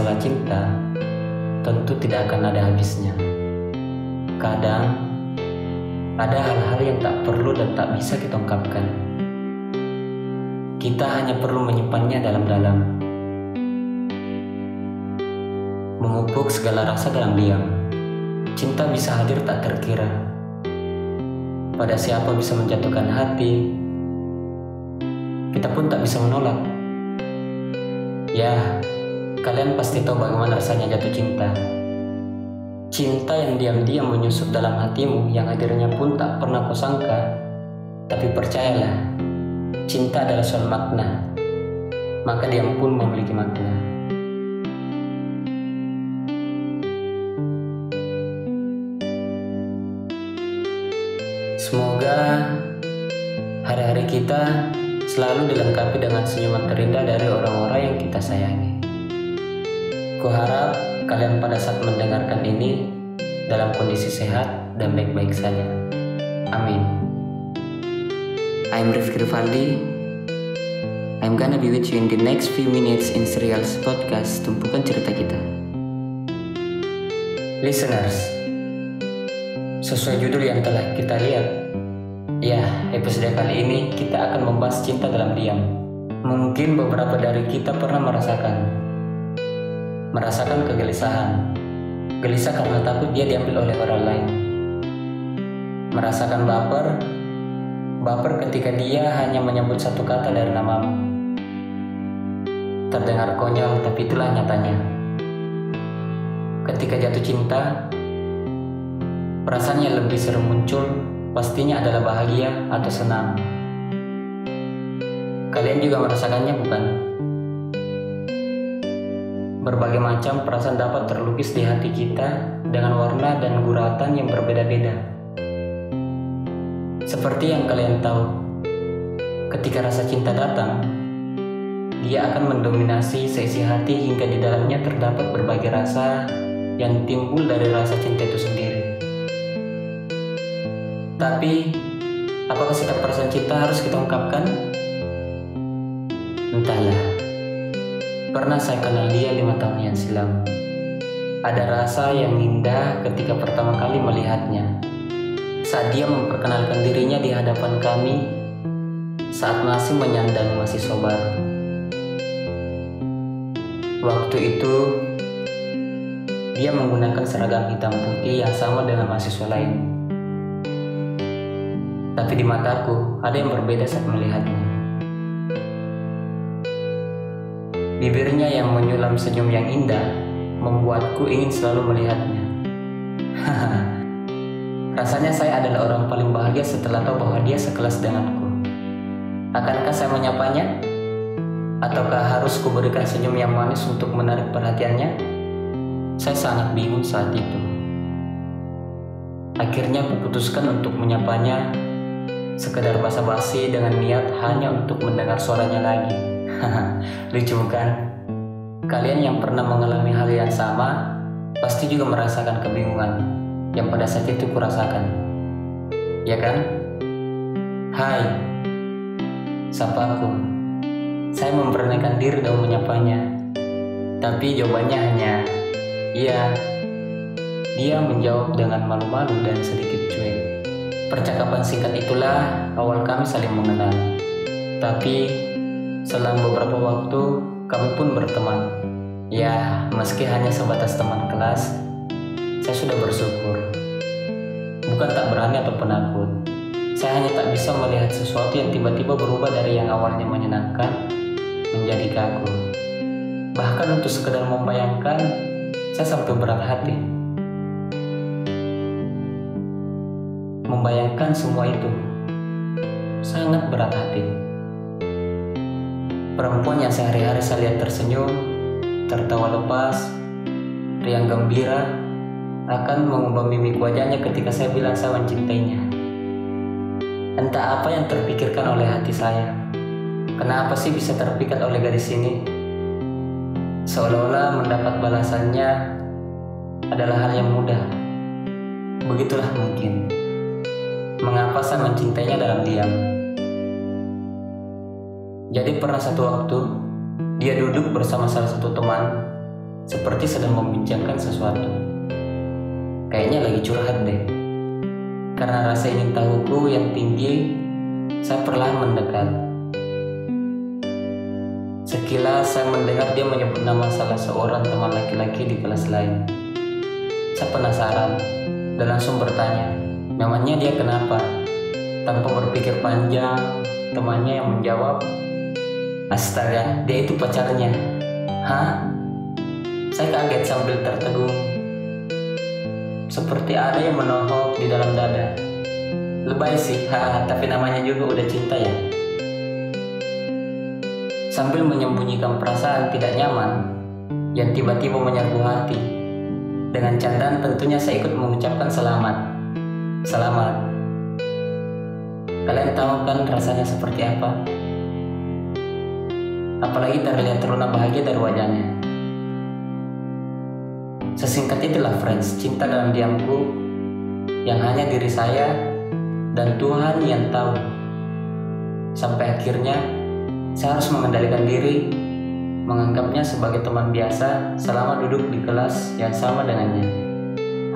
masalah cinta, tentu tidak akan ada habisnya. Kadang, ada hal-hal yang tak perlu dan tak bisa kita ungkapkan. Kita hanya perlu menyimpannya dalam-dalam. Memupuk segala rasa dalam diam. Cinta bisa hadir tak terkira. Pada siapa bisa menjatuhkan hati, kita pun tak bisa menolak. Ya, kalian pasti tahu bagaimana rasanya jatuh cinta. Cinta yang diam-diam menyusup dalam hatimu, yang hadirnya pun tak pernah kau sangka. Tapi percayalah, cinta adalah soal makna, maka diam pun memiliki makna. Semoga hari-hari kita selalu dilengkapi dengan senyuman terindah dari orang-orang yang kita sayangi. Kuharap kalian pada saat mendengarkan ini dalam kondisi sehat dan baik-baik saja. Amin. I'm Rifki Rivaldi. I'm gonna be with you in the next few minutes in Serials Podcast, tumpukan cerita kita. Listeners, sesuai judul yang telah kita lihat, ya, episode kali ini kita akan membahas cinta dalam diam. Mungkin beberapa dari kita pernah merasakan kegelisahan. Gelisah karena takut dia diambil oleh orang lain. Merasakan baper ketika dia hanya menyebut satu kata dari namamu. Terdengar konyol, tapi itulah nyatanya. Ketika jatuh cinta, perasaan yang lebih sering muncul pastinya adalah bahagia atau senang. Kalian juga merasakannya, bukan? Berbagai macam perasaan dapat terlukis di hati kita dengan warna dan guratan yang berbeda-beda. Seperti yang kalian tahu, ketika rasa cinta datang, dia akan mendominasi seisi hati hingga di dalamnya terdapat berbagai rasa yang timbul dari rasa cinta itu sendiri. Tapi, apakah setiap perasaan cinta harus kita ungkapkan? Entahlah. Pernah saya kenal dia 5 tahun yang silam. Ada rasa yang indah ketika pertama kali melihatnya. Saat dia memperkenalkan dirinya di hadapan kami, saat masih menyandang mahasiswa baru. Waktu itu, dia menggunakan seragam hitam putih yang sama dengan mahasiswa lain. Tapi di mataku, ada yang berbeda saat melihatnya. Bibirnya yang menyulam senyum yang indah membuatku ingin selalu melihatnya. Rasanya saya adalah orang paling bahagia setelah tahu bahwa dia sekelas denganku. Akankah saya menyapanya? Ataukah harus kuberikan senyum yang manis untuk menarik perhatiannya? Saya sangat bingung saat itu. Akhirnya kuputuskan untuk menyapanya, sekedar basa-basi dengan niat hanya untuk mendengar suaranya lagi. Lucu bukan? Kalian yang pernah mengalami hal yang sama pasti juga merasakan kebingungan yang pada saat itu kurasakan. Ya kan? Hai, sapa aku. Saya memberanikan diri dalam menyapanya. Tapi jawabannya hanya iya. Dia menjawab dengan malu-malu dan sedikit cuek. Percakapan singkat itulah awal kami saling mengenal. Tapi selang beberapa waktu, kami pun berteman. Ya, meski hanya sebatas teman kelas, saya sudah bersyukur. Bukan tak berani atau penakut. Saya hanya tak bisa melihat sesuatu yang tiba-tiba berubah dari yang awalnya menyenangkan menjadi kagum. Bahkan untuk sekedar membayangkan, saya sampai berat hati. Membayangkan semua itu sangat berat hati. Perempuan yang sehari-hari saya lihat tersenyum, tertawa lepas, riang gembira, akan mengubah mimik wajahnya ketika saya bilang saya mencintainya. Entah apa yang terpikirkan oleh hati saya. Kenapa sih bisa terpikat oleh gadis ini? Seolah-olah mendapat balasannya adalah hal yang mudah. Begitulah mungkin mengapa saya mencintainya dalam diam. Jadi pernah satu waktu, dia duduk bersama salah satu teman seperti sedang membincangkan sesuatu. Kayaknya lagi curhat deh. Karena rasa ingin tahuku yang tinggi, saya perlahan mendekat. Sekilas saya mendengar dia menyebut nama salah seorang teman laki-laki di kelas lain. Saya penasaran dan langsung bertanya, namanya dia kenapa? Tanpa berpikir panjang, temannya yang menjawab, astaga, dia itu pacarnya. Hah? Saya kaget sambil tertegun. Seperti ada yang menohok di dalam dada. Lebay sih, tapi namanya juga udah cinta ya. Sambil menyembunyikan perasaan tidak nyaman yang tiba-tiba menyerbu hati, dengan candaan tentunya saya ikut mengucapkan selamat. Selamat. Kalian tahu kan rasanya seperti apa? Apalagi terlihat teruna bahagia dari wajahnya. Sesingkat itulah friends, cinta dalam diamku yang hanya diri saya dan Tuhan yang tahu. Sampai akhirnya saya harus mengendalikan diri, menganggapnya sebagai teman biasa selama duduk di kelas yang sama dengannya.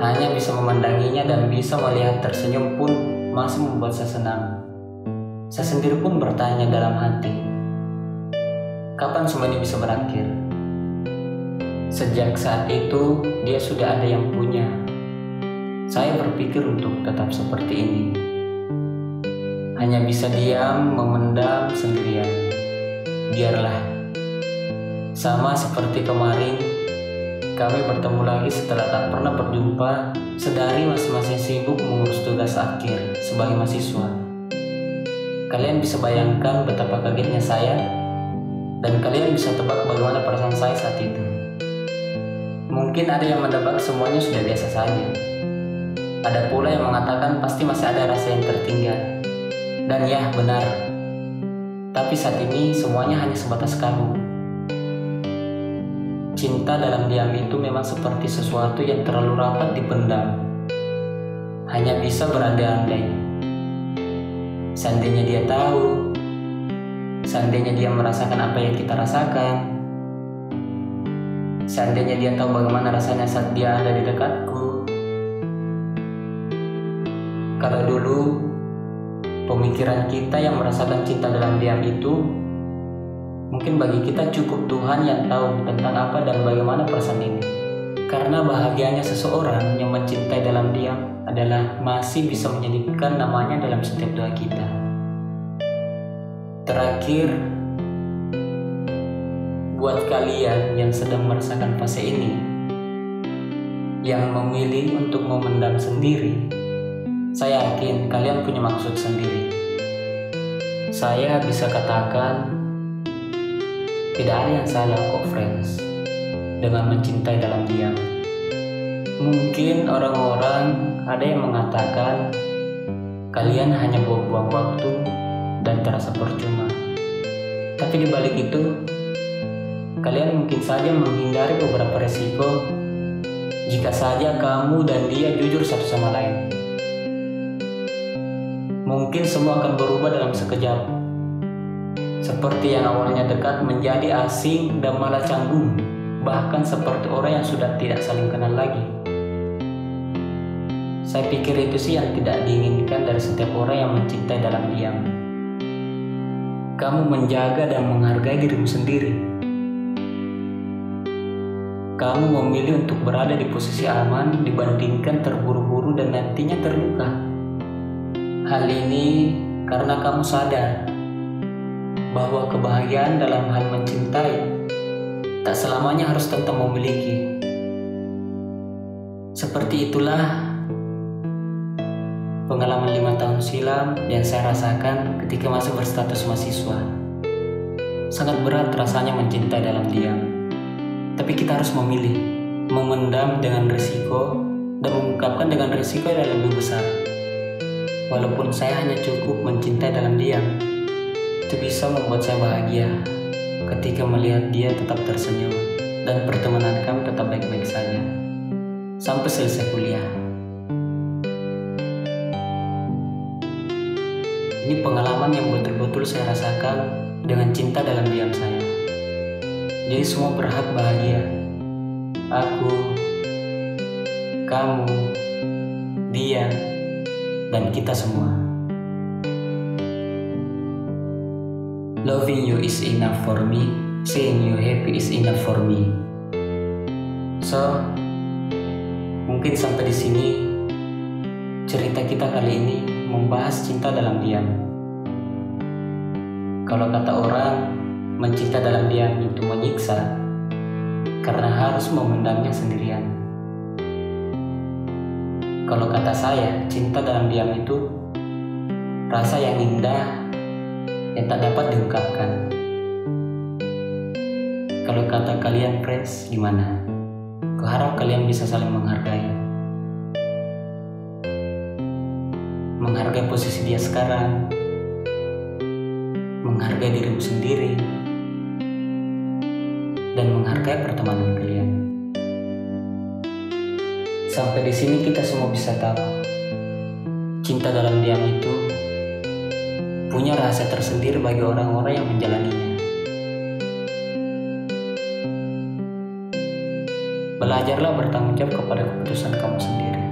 Hanya bisa memandanginya dan bisa melihat tersenyum pun masih membuat saya senang. Saya sendiri pun bertanya dalam hati, kapan semua ini bisa berakhir? Sejak saat itu, dia sudah ada yang punya. Saya berpikir untuk tetap seperti ini. Hanya bisa diam, memendam sendirian. Biarlah. Sama seperti kemarin, kami bertemu lagi setelah tak pernah berjumpa, sedari masing-masing sibuk mengurus tugas akhir sebagai mahasiswa. Kalian bisa bayangkan betapa kagetnya saya, dan kalian bisa tebak bagaimana perasaan saya saat itu. Mungkin ada yang menebak semuanya sudah biasa saja. Ada pula yang mengatakan pasti masih ada rasa yang tertinggal. Dan ya, benar. Tapi saat ini semuanya hanya sebatas kamu. Cinta dalam diam itu memang seperti sesuatu yang terlalu rapat dipendam. Hanya bisa berandai-andai. Seandainya dia tahu, seandainya dia merasakan apa yang kita rasakan, seandainya dia tahu bagaimana rasanya saat dia ada di dekatku. Kalau dulu pemikiran kita yang merasakan cinta dalam diam itu, mungkin bagi kita cukup Tuhan yang tahu tentang apa dan bagaimana perasaan ini. Karena bahagianya seseorang yang mencintai dalam diam adalah masih bisa menyelipkan namanya dalam setiap doa kita. Terakhir, buat kalian yang sedang merasakan fase ini, yang memilih untuk memendam sendiri, saya yakin kalian punya maksud sendiri. Saya bisa katakan, tidak ada yang salah kok friends dengan mencintai dalam diam. Mungkin orang-orang ada yang mengatakan kalian hanya buang-buang waktu dan terasa percuma. Tapi di balik itu, kalian mungkin saja menghindari beberapa resiko jika saja kamu dan dia jujur satu sama lain. Mungkin semua akan berubah dalam sekejap. Seperti yang awalnya dekat menjadi asing dan malah canggung, bahkan seperti orang yang sudah tidak saling kenal lagi. Saya pikir itu sih yang tidak diinginkan dari setiap orang yang mencintai dalam diam. Kamu menjaga dan menghargai dirimu sendiri. Kamu memilih untuk berada di posisi aman dibandingkan terburu-buru dan nantinya terluka. Hal ini karena kamu sadar bahwa kebahagiaan dalam hal mencintai tak selamanya harus tentang memiliki. Seperti itulah pengalaman 5 tahun silam yang saya rasakan ketika masih berstatus mahasiswa. Sangat berat rasanya mencintai dalam diam. Tapi kita harus memilih, memendam dengan risiko dan mengungkapkan dengan risiko yang lebih besar. Walaupun saya hanya cukup mencintai dalam diam, itu bisa membuat saya bahagia ketika melihat dia tetap tersenyum dan pertemanan kami tetap baik-baik saja sampai selesai kuliah. Ini pengalaman yang betul-betul saya rasakan dengan cinta dalam diam saya. Jadi semua berhak bahagia, aku, kamu, dia, dan kita semua. Loving you is enough for me, seeing you happy is enough for me. So, mungkin sampai di sini cerita kita kali ini membahas cinta dalam diam. Kalau kata orang, mencinta dalam diam itu menyiksa karena harus memendamnya sendirian. Kalau kata saya, cinta dalam diam itu rasa yang indah yang tak dapat diungkapkan. Kalau kata kalian friends, gimana? Kuharap kalian bisa saling menghargai. Menghargai posisi dia sekarang, menghargai dirimu sendiri, dan menghargai pertemanan kalian. Sampai di sini kita semua bisa tahu, cinta dalam diam itu punya rahasia tersendiri bagi orang-orang yang menjalaninya. Belajarlah bertanggung jawab kepada keputusan kamu sendiri.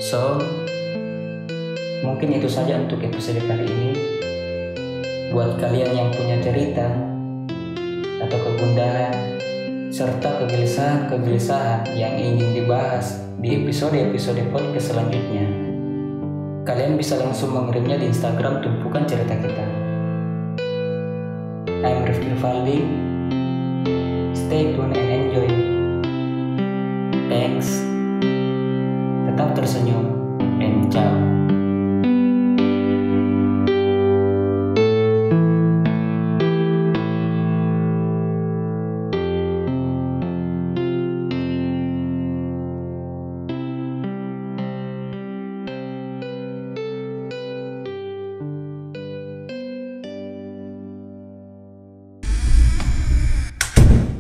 So, mungkin itu saja untuk episode kali ini. Buat kalian yang punya cerita atau kegundahan serta kegelisahan yang ingin dibahas di episode-episode podcast selanjutnya, kalian bisa langsung mengirimnya di Instagram Tumpukan Cerita Kita. I'm Rifki Rivaldi. Stay tuned and enjoy. Thanks. Tetap tersenyum and ciao.